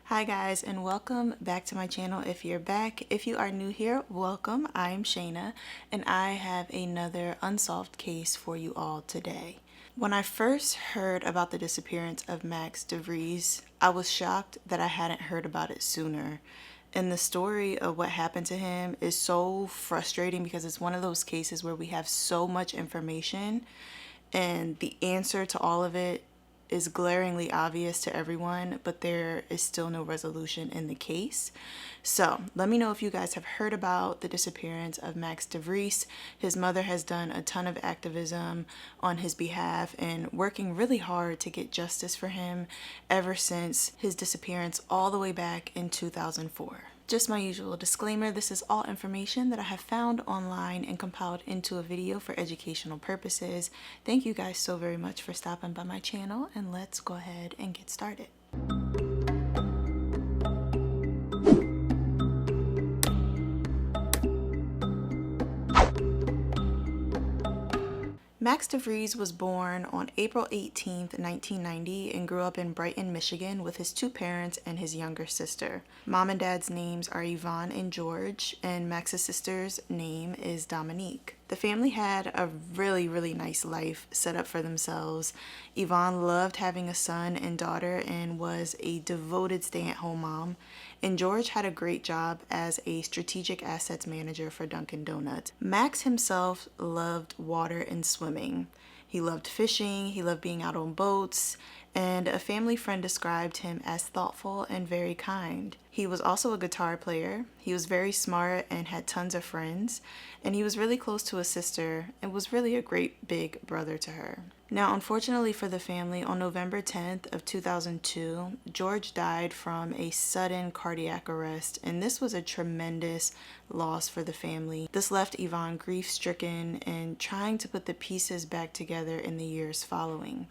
Hi guys, and welcome back to my channel. If you're back, if you are new here, welcome. I am Shayna and I have another unsolved case for you all today. When I first heard about the disappearance of Max Devries, I was shocked that I hadn't heard about it sooner. And the story of what happened to him is so frustrating because it's one of those cases where we have so much information and the answer to all of it is glaringly obvious to everyone, but there is still no resolution in the case. So let me know if you guys have heard about the disappearance of Max Devries. His mother has done a ton of activism on his behalf and working really hard to get justice for him ever since his disappearance all the way back in 2004. Just my usual disclaimer, this is all information that I have found online and compiled into a video for educational purposes. Thank you guys so very much for stopping by my channel, and let's go ahead and get started. Max Devries was born on April 18th, 1990 and grew up in Brighton, Michigan with his two parents and his younger sister. Mom and dad's names are Yvonne and George, and Max's sister's name is Dominique. The family had a really nice life set up for themselves. Yvonne loved having a son and daughter and was a devoted stay-at-home mom. And George had a great job as a strategic assets manager for Dunkin' Donuts. Max himself loved water and swimming. He loved fishing, he loved being out on boats, and a family friend described him as thoughtful and very kind. He was also a guitar player. He was very smart and had tons of friends, and he was really close to his sister and was really a great big brother to her. Now, unfortunately for the family, on November 10th of 2002, George died from a sudden cardiac arrest, and this was a tremendous loss for the family. This left Yvonne grief-stricken and trying to put the pieces back together in the years following.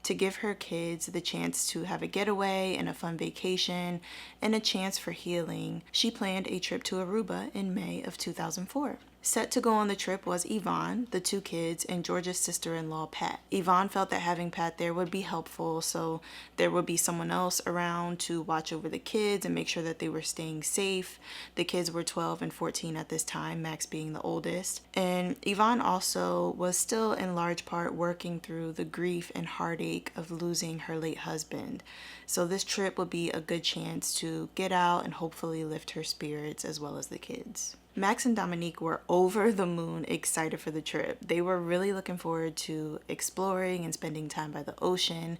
To give her kids the chance to have a getaway and a fun vacation and a chance for healing, she planned a trip to Aruba in May of 2004. Set to go on the trip was Yvonne, the two kids, and George's sister-in-law, Pat. Yvonne felt that having Pat there would be helpful, so there would be someone else around to watch over the kids and make sure that they were staying safe. The kids were 12 and 14 at this time, Max being the oldest. And Yvonne also was still in large part working through the grief and heartache of losing her late husband. So this trip would be a good chance to get out and hopefully lift her spirits as well as the kids. Max and Dominique were over the moon excited for the trip. They were really looking forward to exploring and spending time by the ocean.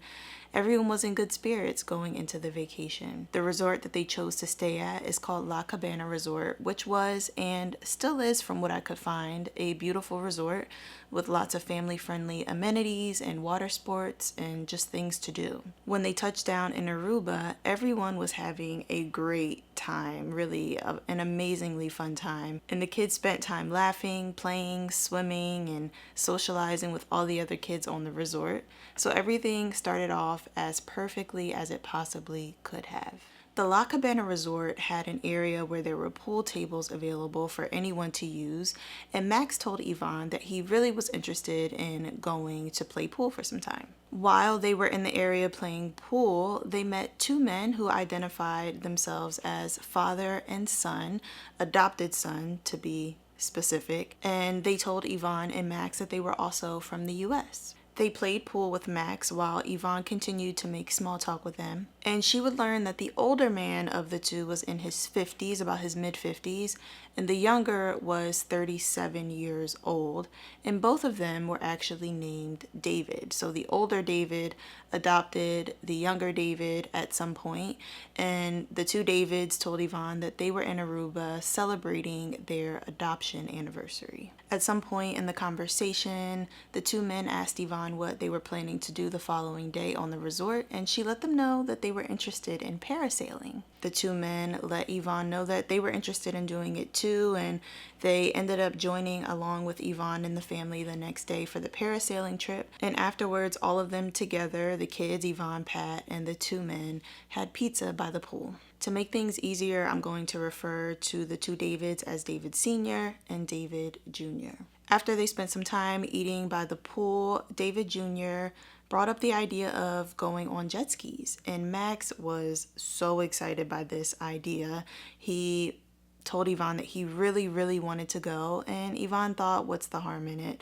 Everyone was in good spirits going into the vacation. The resort that they chose to stay at is called La Cabana Resort, which was and still is, from what I could find, a beautiful resort with lots of family-friendly amenities and water sports and just things to do. When they touched down in Aruba, everyone was having a great time, really an amazingly fun time. And the kids spent time laughing, playing, swimming, and socializing with all the other kids on the resort. So everything started off as perfectly as it possibly could have. The La Cabana Resort had an area where there were pool tables available for anyone to use, and Max told Yvonne that he really was interested in going to play pool for some time. While they were in the area playing pool, they met two men who identified themselves as father and son, adopted son to be specific, and they told Yvonne and Max that they were also from the US. They played pool with Max while Yvonne continued to make small talk with them. And she would learn that the older man of the two was in his 50s, about his mid-50s, and the younger was 37 years old. And both of them were actually named David. So the older David adopted the younger David at some point, and the two Davids told Yvonne that they were in Aruba celebrating their adoption anniversary. At some point in the conversation, the two men asked Yvonne what they were planning to do the following day on the resort, and she let them know that they were interested in parasailing. The two men let Yvonne know that they were interested in doing it too, and they ended up joining along with Yvonne and the family the next day for the parasailing trip. And afterwards, all of them together, the kids, Yvonne, Pat, and the two men, had pizza by the pool. To make things easier, I'm going to refer to the two Davids as David Sr. and David Jr. After they spent some time eating by the pool, David Jr. brought up the idea of going on jet skis. And Max was so excited by this idea. He told Yvonne that he really, really wanted to go, and Yvonne thought, what's the harm in it?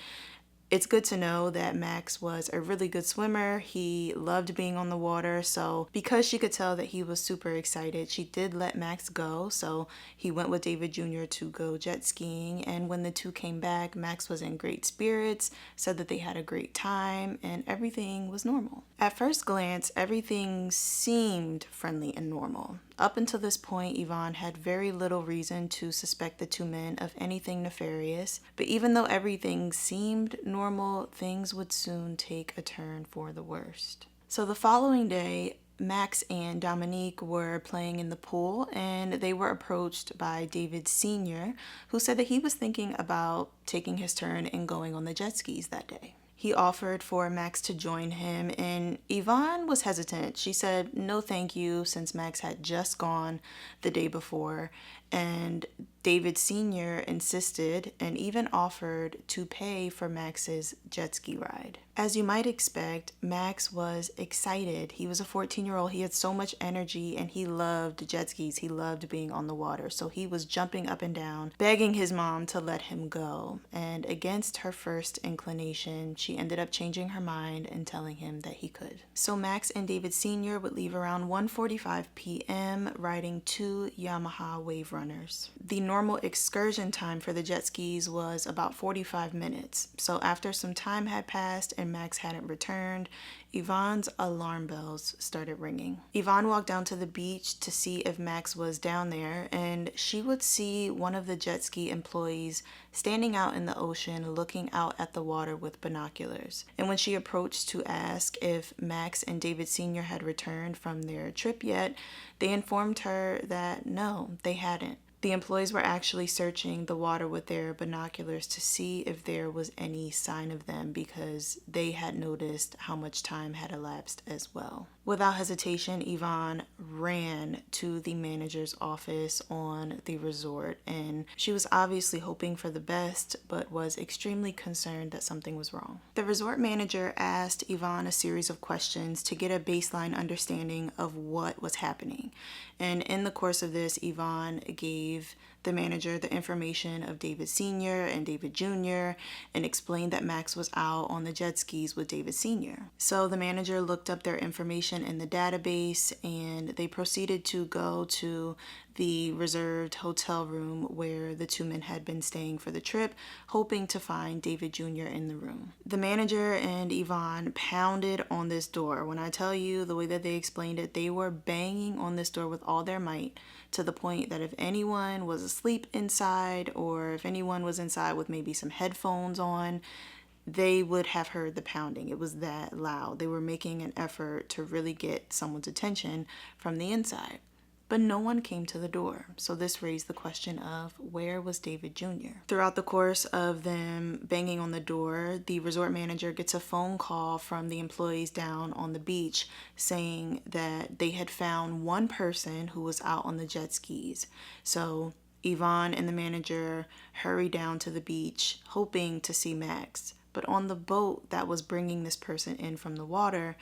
It's good to know that Max was a really good swimmer. He loved being on the water. So because she could tell that he was super excited, she did let Max go. So he went with David Jr. to go jet skiing. And when the two came back, Max was in great spirits, said that they had a great time, and everything was normal. At first glance, everything seemed friendly and normal. Up until this point, Yvonne had very little reason to suspect the two men of anything nefarious, but even though everything seemed normal, things would soon take a turn for the worst. So the following day, Max and Dominique were playing in the pool, and they were approached by David Sr., who said that he was thinking about taking his turn and going on the jet skis that day. He offered for Max to join him, and Yvonne was hesitant. She said no thank you, since Max had just gone the day before, and David Sr. insisted and even offered to pay for Max's jet ski ride. As you might expect, Max was excited. He was a 14-year-old. He had so much energy, and he loved jet skis. He loved being on the water. So he was jumping up and down, begging his mom to let him go. And against her first inclination, she ended up changing her mind and telling him that he could. So Max and David Sr. would leave around 1:45 p.m. riding two Yamaha Wave Runners. The normal excursion time for the jet skis was about 45 minutes. So after some time had passed and Max hadn't returned, Yvonne's alarm bells started ringing. Yvonne walked down to the beach to see if Max was down there, and she would see one of the jet ski employees standing out in the ocean looking out at the water with binoculars. And when she approached to ask if Max and David Sr. had returned from their trip yet, they informed her that no, they hadn't. The employees were actually searching the water with their binoculars to see if there was any sign of them, because they had noticed how much time had elapsed as well. Without hesitation, Yvonne ran to the manager's office on the resort, and she was obviously hoping for the best, but was extremely concerned that something was wrong. The resort manager asked Yvonne a series of questions to get a baseline understanding of what was happening. And in the course of this, Yvonne gave the manager the information of David Sr. and David Jr. and explained that Max was out on the jet skis with David Sr. So the manager looked up their information in the database, and they proceeded to go to the reserved hotel room where the two men had been staying for the trip, hoping to find David Jr. in the room. The manager and Yvonne pounded on this door. When I tell you the way that they explained it, they were banging on this door with all their might, to the point that if anyone was asleep inside, or if anyone was inside with maybe some headphones on, they would have heard the pounding. It was that loud. They were making an effort to really get someone's attention from the inside. But no one came to the door, so this raised the question of where was David Jr.? Throughout the course of them banging on the door, the resort manager gets a phone call from the employees down on the beach saying that they had found one person who was out on the jet skis. So Yvonne and the manager hurried down to the beach, hoping to see Max. But on the boat that was bringing this person in from the water,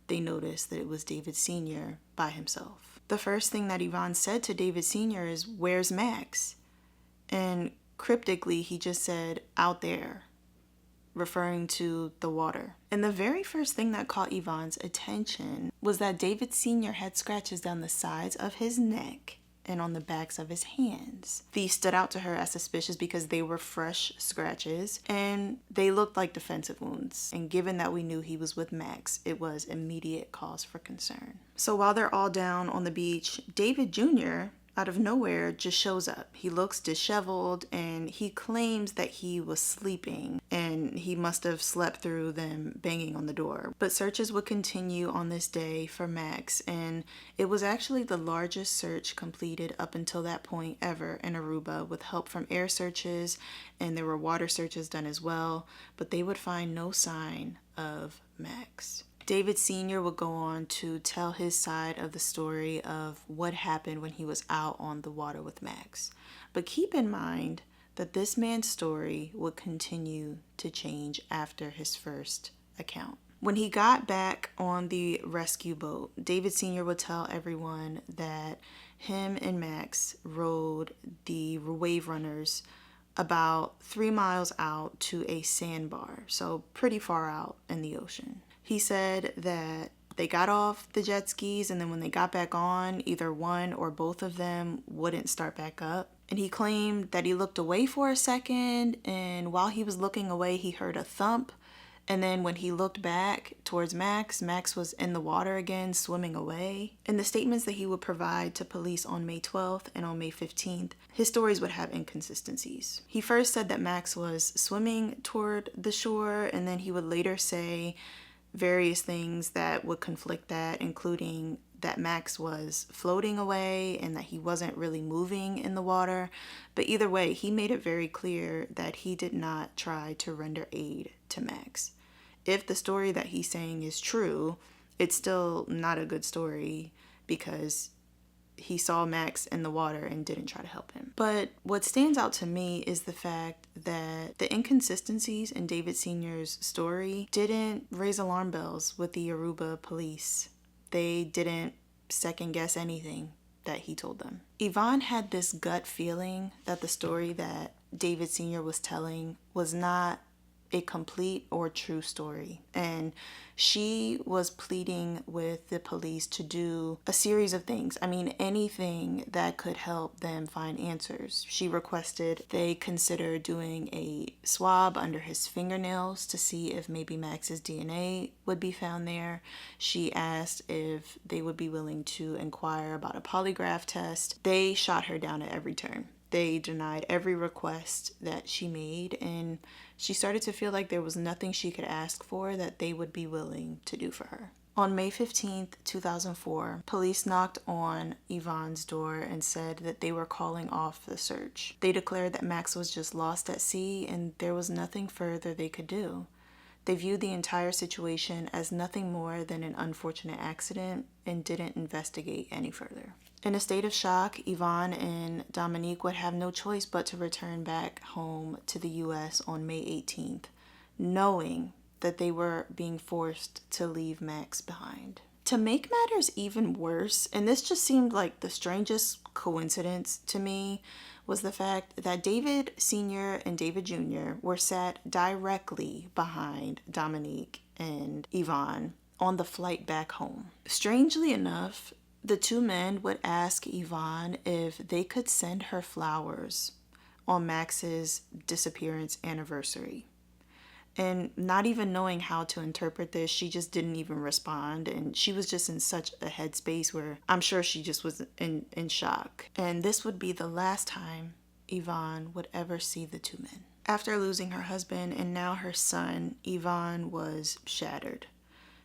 they noticed that it was David Sr. by himself. The first thing that Yvonne said to David Sr. is, "Where's Max?" And cryptically, he just said, "Out there," referring to the water. And the very first thing that caught Yvonne's attention was that David Sr. had scratches down the sides of his neck and on the backs of his hands. These stood out to her as suspicious because they were fresh scratches and they looked like defensive wounds. And given that we knew he was with Max, it was immediate cause for concern. So while they're all down on the beach, David Jr., out of nowhere, just shows up. He looks disheveled and he claims that he was sleeping and he must have slept through them banging on the door. But searches would continue on this day for Max, and it was actually the largest search completed up until that point ever in Aruba, with help from air searches, and there were water searches done as well, but they would find no sign of Max. David Sr. would go on to tell his side of the story of what happened when he was out on the water with Max. But keep in mind that this man's story would continue to change after his first account. When he got back on the rescue boat, David Sr. would tell everyone that him and Max rode the wave runners about 3 miles out to a sandbar, so pretty far out in the ocean. He said that they got off the jet skis, and then when they got back on, either one or both of them wouldn't start back up. And he claimed that he looked away for a second, and while he was looking away, he heard a thump. And then when he looked back towards Max, Max was in the water again, swimming away. In the statements that he would provide to police on May 12th and on May 15th, his stories would have inconsistencies. He first said that Max was swimming toward the shore, and then he would later say various things that would conflict that, including that Max was floating away and that he wasn't really moving in the water. But either way, he made it very clear that he did not try to render aid to Max. If the story that he's saying is true, it's still not a good story because he saw Max in the water and didn't try to help him. But what stands out to me is the fact that the inconsistencies in David Sr.'s story didn't raise alarm bells with the Aruba police. They didn't second guess anything that he told them. Yvonne had this gut feeling that the story that David Sr. was telling was not a complete or true story. And she was pleading with the police to do a series of things. I mean, anything that could help them find answers. She requested they consider doing a swab under his fingernails to see if maybe Max's DNA would be found there. She asked if they would be willing to inquire about a polygraph test. They shot her down at every turn. They denied every request that she made, and she started to feel like there was nothing she could ask for that they would be willing to do for her. On May 15th, 2004, police knocked on Yvonne's door and said that they were calling off the search. They declared that Max was just lost at sea and there was nothing further they could do. They viewed the entire situation as nothing more than an unfortunate accident and didn't investigate any further. In a state of shock, Yvonne and Dominique would have no choice but to return back home to the U.S. on May 18th, knowing that they were being forced to leave Max behind. To make matters even worse, and this just seemed like the strangest coincidence to me, was the fact that David Sr. and David Jr. were sat directly behind Dominique and Yvonne on the flight back home. Strangely enough, the two men would ask Yvonne if they could send her flowers on Max's disappearance anniversary. And not even knowing how to interpret this, she just didn't even respond. And she was just in such a headspace where I'm sure she just was in shock. And this would be the last time Yvonne would ever see the two men. After losing her husband and now her son, Yvonne was shattered.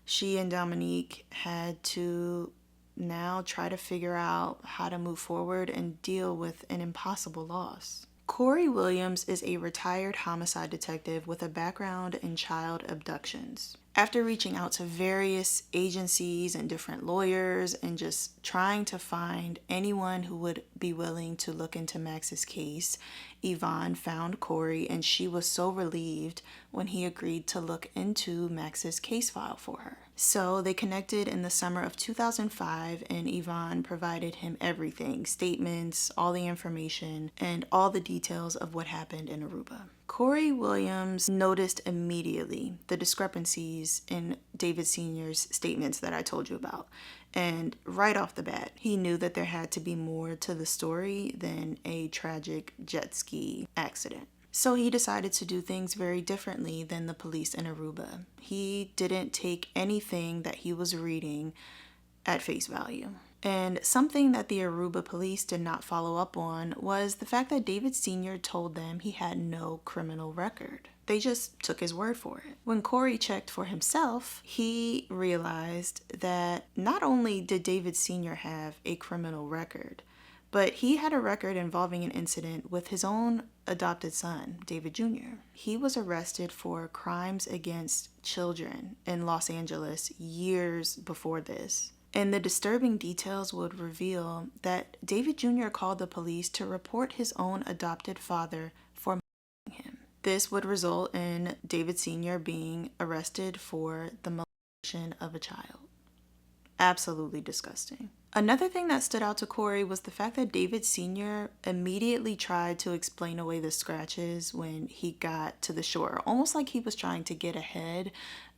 She and Dominique had to now try to figure out how to move forward and deal with an impossible loss. Corey Williams is a retired homicide detective with a background in child abductions. After reaching out to various agencies and different lawyers and just trying to find anyone who would be willing to look into Max's case, Yvonne found Corey, and she was so relieved when he agreed to look into Max's case file for her. So they connected in the summer of 2005, and Yvonne provided him everything, statements, all the information, and all the details of what happened in Aruba. Corey Williams noticed immediately the discrepancies in David Sr.'s statements that I told you about. And right off the bat, he knew that there had to be more to the story than a tragic jet ski accident. So he decided to do things very differently than the police in Aruba. He didn't take anything that he was reading at face value. And something that the Aruba police did not follow up on was the fact that David Sr. told them he had no criminal record. They just took his word for it. When Corey checked for himself, he realized that not only did David Sr. have a criminal record, but he had a record involving an incident with his own adopted son, David Jr. He was arrested for crimes against children in Los Angeles years before this. And the disturbing details would reveal that David Jr. called the police to report his own adopted father for him. This would result in David Sr. being arrested for the molestation of a child. Absolutely disgusting. Another thing that stood out to Corey was the fact that David Sr. immediately tried to explain away the scratches when he got to the shore, almost like he was trying to get ahead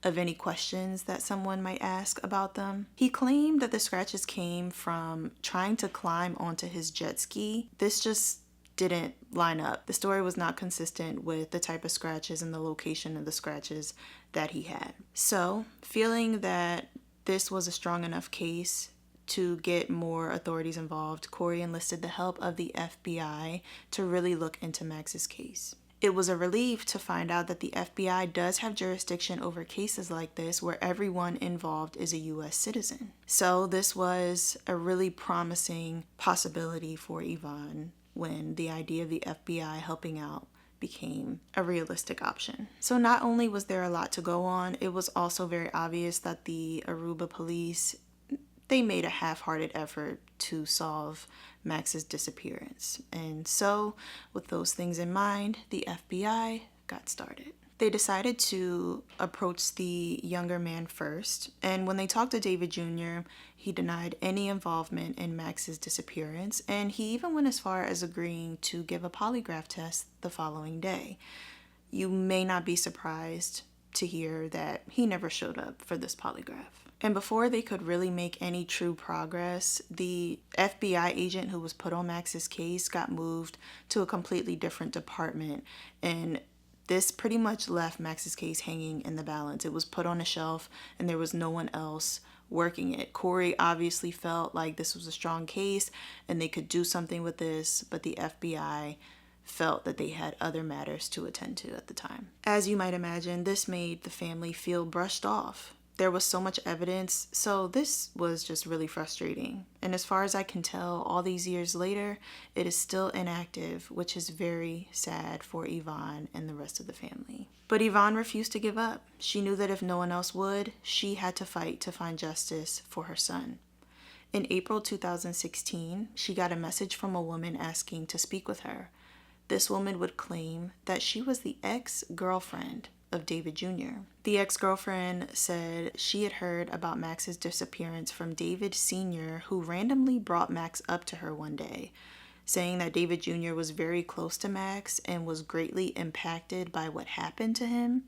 of any questions that someone might ask about them. He claimed that the scratches came from trying to climb onto his jet ski. This just didn't line up. The story was not consistent with the type of scratches and the location of the scratches that he had. So, feeling that this was a strong enough case to get more authorities involved, Corey enlisted the help of the FBI to really look into Max's case. It was a relief to find out that the FBI does have jurisdiction over cases like this where everyone involved is a U.S. citizen. So this was a really promising possibility for Yvonne when the idea of the FBI helping out became a realistic option. So not only was there a lot to go on, it was also very obvious that the Aruba police, they made a half-hearted effort to solve Max's disappearance. And so, with those things in mind, the FBI got started. They decided to approach the younger man first, and when they talked to David Jr., he denied any involvement in Max's disappearance, and he even went as far as agreeing to give a polygraph test the following day. You may not be surprised to hear that he never showed up for this polygraph. And before they could really make any true progress, the FBI agent who was put on Max's case got moved to a completely different department, and this pretty much left Max's case hanging in the balance. It was put on a shelf and there was no one else working it. Corey obviously felt like this was a strong case and they could do something with this, but the FBI felt that they had other matters to attend to at the time. As you might imagine, this made the family feel brushed off. There was so much evidence, so this was just really frustrating. And as far as I can tell, all these years later, it is still inactive, which is very sad for Yvonne and the rest of the family. But Yvonne refused to give up. She knew that if no one else would, she had to fight to find justice for her son. In April 2016, she got a message from a woman asking to speak with her. This woman would claim that she was the ex-girlfriend of David Jr. The ex-girlfriend said she had heard about Max's disappearance from David Sr., who randomly brought Max up to her one day, saying that David Jr. was very close to Max and was greatly impacted by what happened to him.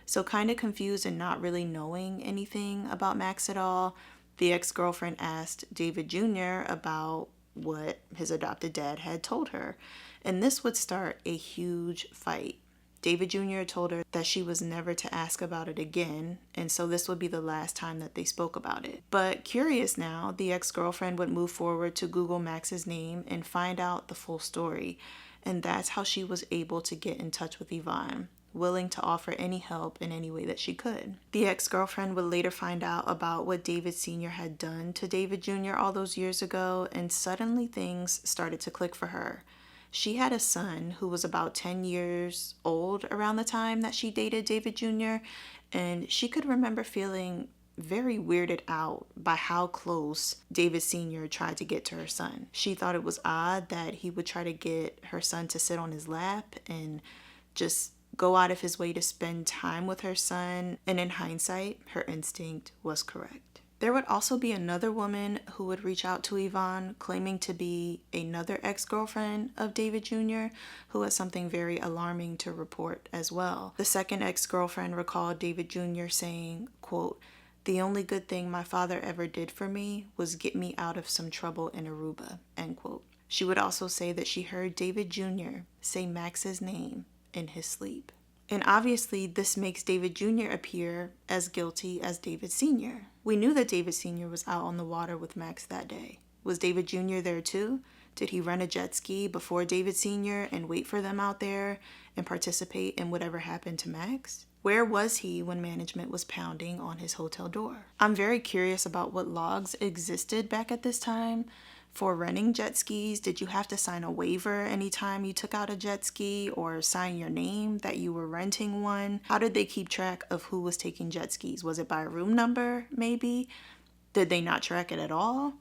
So kind of confused and not really knowing anything about Max at all, the ex-girlfriend asked David Jr. about what his adopted dad had told her, and this would start a huge fight. David Jr. told her that she was never to ask about it again, and so this would be the last time that they spoke about it. But curious now, the ex-girlfriend would move forward to Google Max's name and find out the full story, and that's how she was able to get in touch with Yvonne, willing to offer any help in any way that she could. The ex-girlfriend would later find out about what David Sr. had done to David Jr. all those years ago, and suddenly things started to click for her. She had a son who was about 10 years old around the time that she dated David Jr., and she could remember feeling very weirded out by how close David Sr. tried to get to her son. She thought it was odd that he would try to get her son to sit on his lap and just go out of his way to spend time with her son, and in hindsight, her instinct was correct. There would also be another woman who would reach out to Yvonne, claiming to be another ex-girlfriend of David Jr., who had something very alarming to report as well. The second ex-girlfriend recalled David Jr. saying, quote, "The only good thing my father ever did for me was get me out of some trouble in Aruba," end quote. She would also say that she heard David Jr. say Max's name in his sleep. And obviously, this makes David Jr. appear as guilty as David Sr. We knew that David Sr. was out on the water with Max that day. Was David Jr. there too? Did he rent a jet ski before David Sr. and wait for them out there and participate in whatever happened to Max? Where was he when management was pounding on his hotel door? I'm very curious about what logs existed back at this time. For renting jet skis, did you have to sign a waiver anytime you took out a jet ski or sign your name that you were renting one? How did they keep track of who was taking jet skis? Was it by room number, maybe? Did they not track it at all?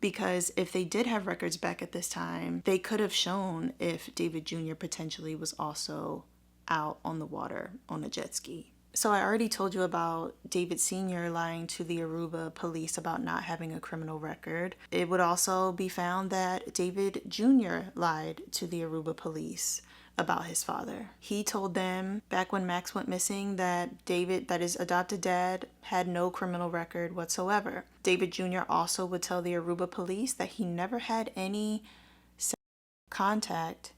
Because if they did have records back at this time, they could have shown if David Jr. potentially was also out on the water on a jet ski. So I already told you about David Sr. lying to the Aruba police about not having a criminal record. It would also be found that David Jr. lied to the Aruba police about his father. He told them back when Max went missing that David, that his adopted dad, had no criminal record whatsoever. David Jr. also would tell the Aruba police that he never had any contact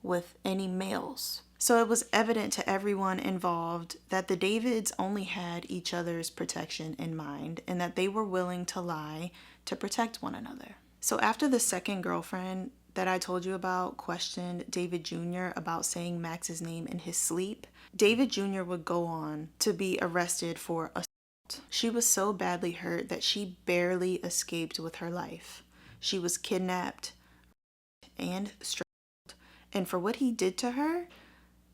with any males. So it was evident to everyone involved that the Davids only had each other's protection in mind and that they were willing to lie to protect one another. So after the second girlfriend that I told you about questioned David Jr. about saying Max's name in his sleep, David Jr. would go on to be arrested for assault. She was so badly hurt that she barely escaped with her life. She was kidnapped and strangled. And for what he did to her,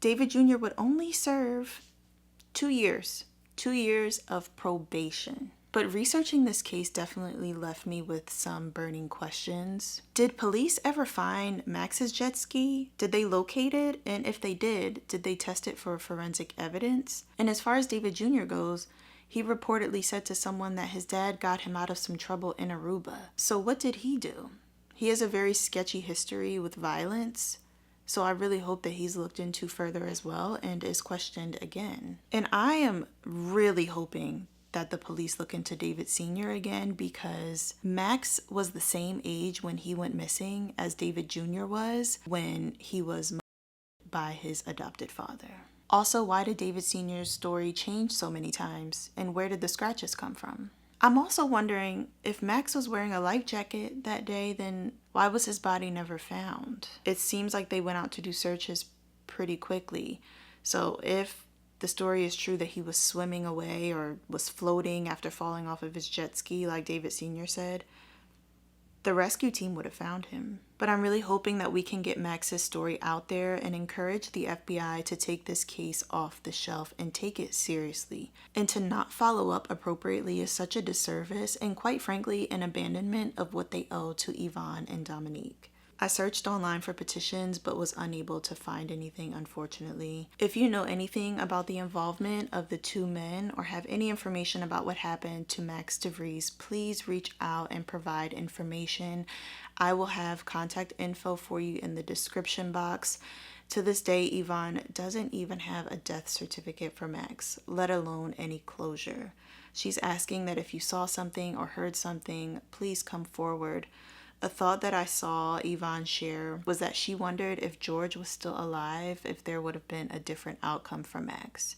David Jr. would only serve 2 years. 2 years of probation. But researching this case definitely left me with some burning questions. Did police ever find Max's jet ski? Did they locate it? And if they did they test it for forensic evidence? And as far as David Jr. goes, he reportedly said to someone that his dad got him out of some trouble in Aruba. So what did he do? He has a very sketchy history with violence. So I really hope that he's looked into further as well and is questioned again. And I am really hoping that the police look into David Sr. again, because Max was the same age when he went missing as David Jr. was when he was murdered by his adopted father. Also, why did David Sr.'s story change so many times, and where did the scratches come from? I'm also wondering, if Max was wearing a life jacket that day, then why was his body never found? It seems like they went out to do searches pretty quickly. So if the story is true that he was swimming away or was floating after falling off of his jet ski, like David Sr. said, the rescue team would have found him. But I'm really hoping that we can get Max's story out there and encourage the FBI to take this case off the shelf and take it seriously. And to not follow up appropriately is such a disservice and, quite frankly, an abandonment of what they owe to Yvonne and Dominique. I searched online for petitions but was unable to find anything, unfortunately. If you know anything about the involvement of the two men or have any information about what happened to Max Devries, please reach out and provide information. I will have contact info for you in the description box. To this day, Yvonne doesn't even have a death certificate for Max, let alone any closure. She's asking that if you saw something or heard something, please come forward. A thought that I saw Yvonne share was that she wondered if George was still alive, if there would have been a different outcome for Max.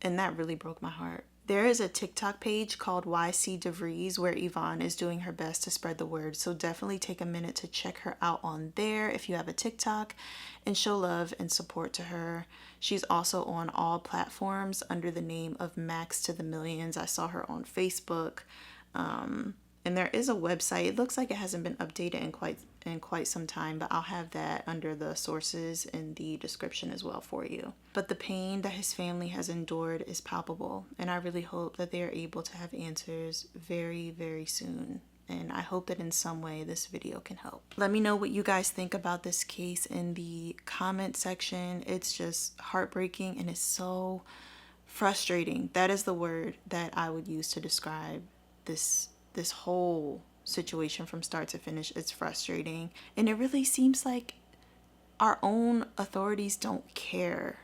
And that really broke my heart. There is a TikTok page called YC Devries where Yvonne is doing her best to spread the word. So definitely take a minute to check her out on there if you have a TikTok and show love and support to her. She's also on all platforms under the name of Max to the Millions. I saw her on Facebook. And there is a website. It looks like it hasn't been updated in quite some time, but I'll have that under the sources in the description as well for you. But the pain that his family has endured is palpable, and I really hope that they are able to have answers very, very soon. And I hope that in some way this video can help. Let me know what you guys think about this case in the comment section. It's just heartbreaking and it's so frustrating. That is the word that I would use to describe this whole situation from start to finish. It's frustrating, and it really seems like our own authorities don't care.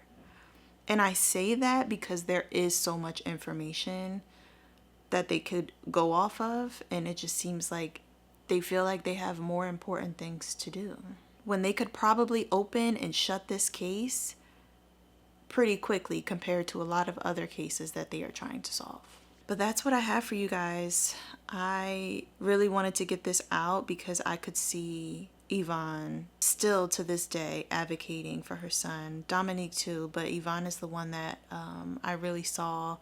And I say that because there is so much information that they could go off of, and it just seems like they feel like they have more important things to do when they could probably open and shut this case pretty quickly compared to a lot of other cases that they are trying to solve. But that's what I have for you guys. I really wanted to get this out because I could see Yvonne still to this day advocating for her son, Dominique too, but Yvonne is the one that I really saw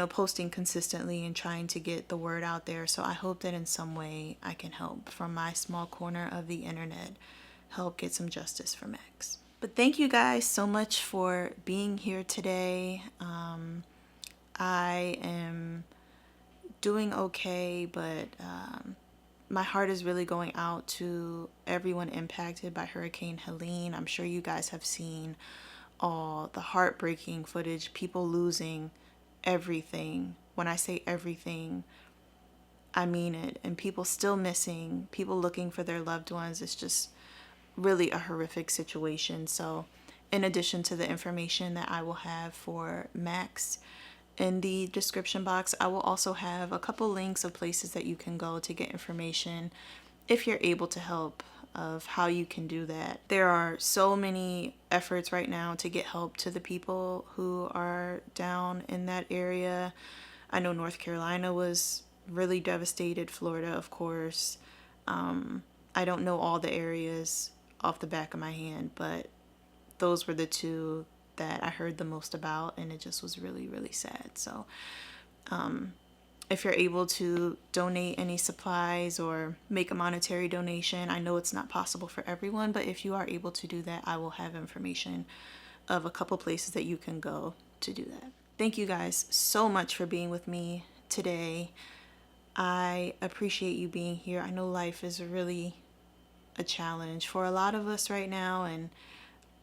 posting consistently and trying to get the word out there. So I hope that in some way I can help from my small corner of the internet, help get some justice for Max. But thank you guys so much for being here today. I am doing okay, but my heart is really going out to everyone impacted by Hurricane Helene. I'm sure you guys have seen all the heartbreaking footage, people losing everything. When I say everything, I mean it. And people still missing, people looking for their loved ones. It's just really a horrific situation. So in addition to the information that I will have for Max in the description box, I will also have a couple links of places that you can go to get information if you're able to help, of how you can do that. There are so many efforts right now to get help to the people who are down in that area. I know North Carolina was really devastated, Florida, of course. I don't know all the areas off the back of my hand, but those were the two that I heard the most about, and it just was really, really sad. So if you're able to donate any supplies or make a monetary donation, I know it's not possible for everyone, but if you are able to do that, I will have information of a couple places that you can go to do that. Thank you guys so much for being with me today. I appreciate you being here. I know life is really a challenge for a lot of us right now, and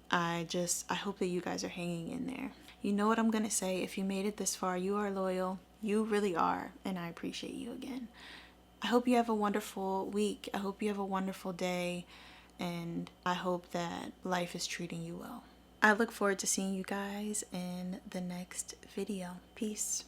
I hope that you guys are hanging in there. You know what I'm gonna say, if you made it this far, you are loyal. You really are, and I appreciate you again. I hope you have a wonderful week. I hope you have a wonderful day, and I hope that life is treating you well. I look forward to seeing you guys in the next video. Peace.